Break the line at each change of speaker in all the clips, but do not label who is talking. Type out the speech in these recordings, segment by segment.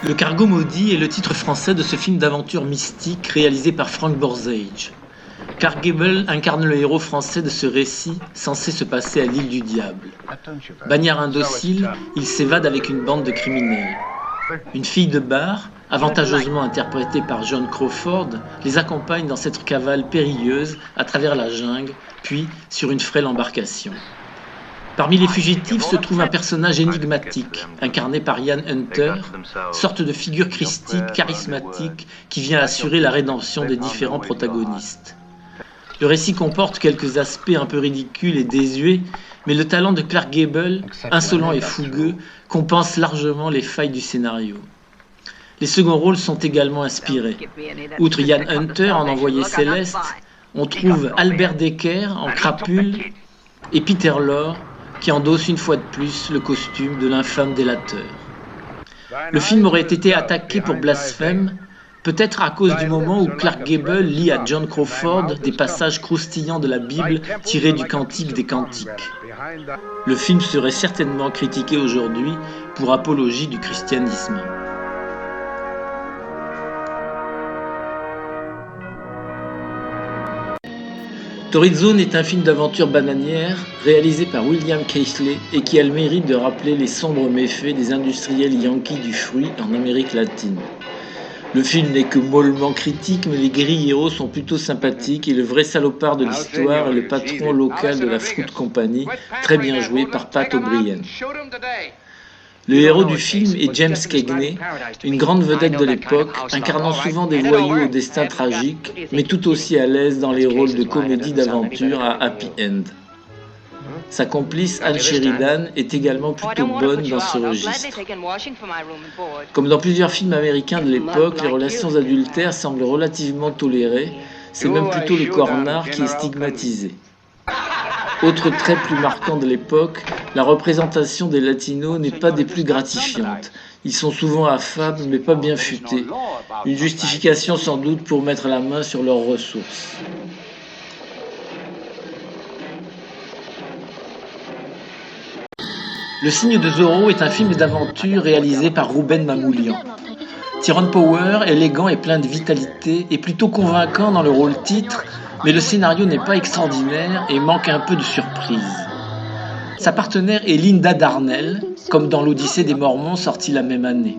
Le Cargo maudit est le titre français de ce film d'aventure mystique réalisé par Frank Borzage. Clark Gable incarne le héros français de ce récit censé se passer à l'île du Diable. Bagnard indocile, il s'évade avec une bande de criminels. Une fille de bar, avantageusement interprétée par Joan Crawford, les accompagne dans cette cavale périlleuse à travers la jungle, puis sur une frêle embarcation. Parmi les fugitifs se trouve un personnage énigmatique, incarné par Ian Hunter, sorte de figure christique charismatique qui vient assurer la rédemption des différents protagonistes. Le récit comporte quelques aspects un peu ridicules et désuets, mais le talent de Clark Gable, insolent et fougueux, compense largement les failles du scénario. Les seconds rôles sont également inspirés. Outre Ian Hunter en Envoyé céleste, on trouve Albert Dekker en Crapule et Peter Lorre qui endosse une fois de plus le costume de l'infâme délateur. Le film aurait été attaqué pour blasphème, peut-être à cause du moment où Clark Gable lit à Joan Crawford des passages croustillants de la Bible tirés du Cantique des Cantiques. Le film serait certainement critiqué aujourd'hui pour apologie du christianisme. Torrid Zone est un film d'aventure bananière réalisé par William Casely et qui a le mérite de rappeler les sombres méfaits des industriels yankees du fruit en Amérique latine. Le film n'est que mollement critique, mais les guerriers héros sont plutôt sympathiques et le vrai salopard de l'histoire est le patron local de la Fruit Company, très bien joué par Pat O'Brien. Le héros du film est James Cagney, une grande vedette de l'époque, incarnant souvent des voyous au destin tragique, mais tout aussi à l'aise dans les rôles de comédie d'aventure à happy end. Sa complice Anne Sheridan est également plutôt bonne dans ce registre. Comme dans plusieurs films américains de l'époque, les relations adultères semblent relativement tolérées, c'est même plutôt le cornard qui est stigmatisé. Autre trait plus marquant de l'époque, la représentation des latinos n'est pas des plus gratifiantes. Ils sont souvent affables mais pas bien futés. Une justification sans doute pour mettre la main sur leurs ressources. Le Signe de Zorro est un film d'aventure réalisé par Rouben Mamoulian. Tyrone Power, élégant et plein de vitalité, est plutôt convaincant dans le rôle titre, mais le scénario n'est pas extraordinaire et manque un peu de surprise. Sa partenaire est Linda Darnell, comme dans l'Odyssée des Mormons sorti la même année.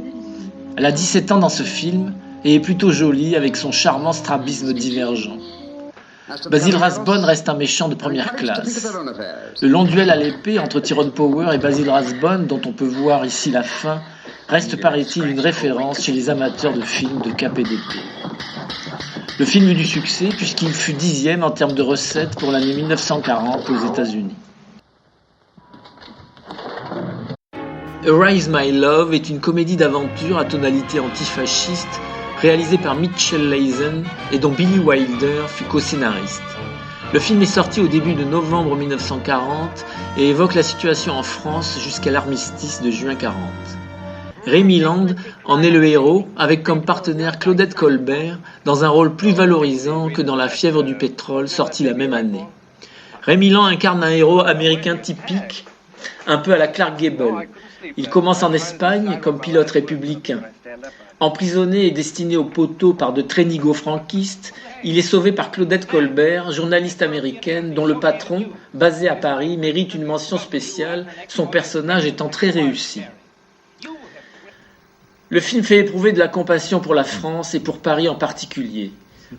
Elle a 17 ans dans ce film et est plutôt jolie avec son charmant strabisme divergent. Basil Rathbone reste un méchant de première classe. Le long duel à l'épée entre Tyrone Power et Basil Rathbone, dont on peut voir ici la fin, reste paraît-il une référence chez les amateurs de films de cap et d'épée. Le film eut du succès puisqu'il fut 10e en termes de recettes pour l'année 1940 aux États-Unis. Arise My Love est une comédie d'aventure à tonalité antifasciste réalisée par Mitchell Leisen et dont Billy Wilder fut co-scénariste. Le film est sorti au début de novembre 1940 et évoque la situation en France jusqu'à l'armistice de juin 40. Rémi Land en est le héros, avec comme partenaire Claudette Colbert, dans un rôle plus valorisant que dans La fièvre du pétrole, sorti la même année. Rémi Land incarne un héros américain typique, un peu à la Clark Gable. Il commence en Espagne comme pilote républicain. Emprisonné et destiné au poteau par de très nigauds franquistes, il est sauvé par Claudette Colbert, journaliste américaine dont le patron, basé à Paris, mérite une mention spéciale, son personnage étant très réussi. Le film fait éprouver de la compassion pour la France et pour Paris en particulier.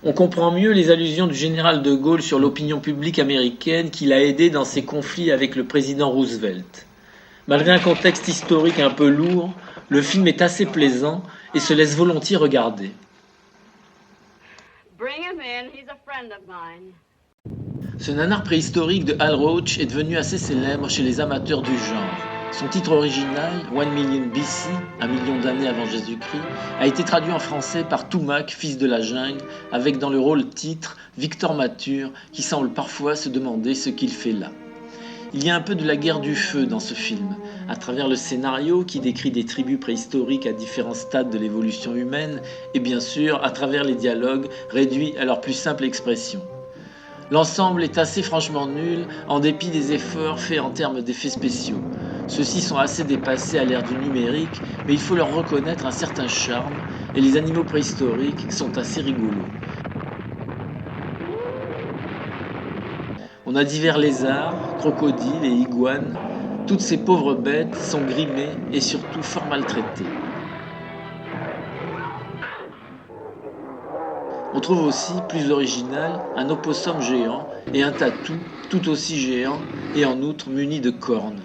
On comprend mieux les allusions du général de Gaulle sur l'opinion publique américaine qui l'a aidé dans ses conflits avec le président Roosevelt. Malgré un contexte historique un peu lourd, le film est assez plaisant et se laisse volontiers regarder. Ce nanar préhistorique de Hal Roach est devenu assez célèbre chez les amateurs du genre. Son titre original, 1 million BC, 1 million d'années avant Jésus-Christ, a été traduit en français par Toumac, fils de la jungle, avec dans le rôle titre Victor Mature, qui semble parfois se demander ce qu'il fait là. Il y a un peu de la guerre du feu dans ce film, à travers le scénario qui décrit des tribus préhistoriques à différents stades de l'évolution humaine, et bien sûr à travers les dialogues réduits à leur plus simple expression. L'ensemble est assez franchement nul, en dépit des efforts faits en termes d'effets spéciaux. Ceux-ci sont assez dépassés à l'ère du numérique, mais il faut leur reconnaître un certain charme, et les animaux préhistoriques sont assez rigolos. On a divers lézards, crocodiles et iguanes. Toutes ces pauvres bêtes sont grimées et surtout fort maltraitées. On trouve aussi, plus original, un opossum géant et un tatou tout aussi géant et en outre muni de cornes.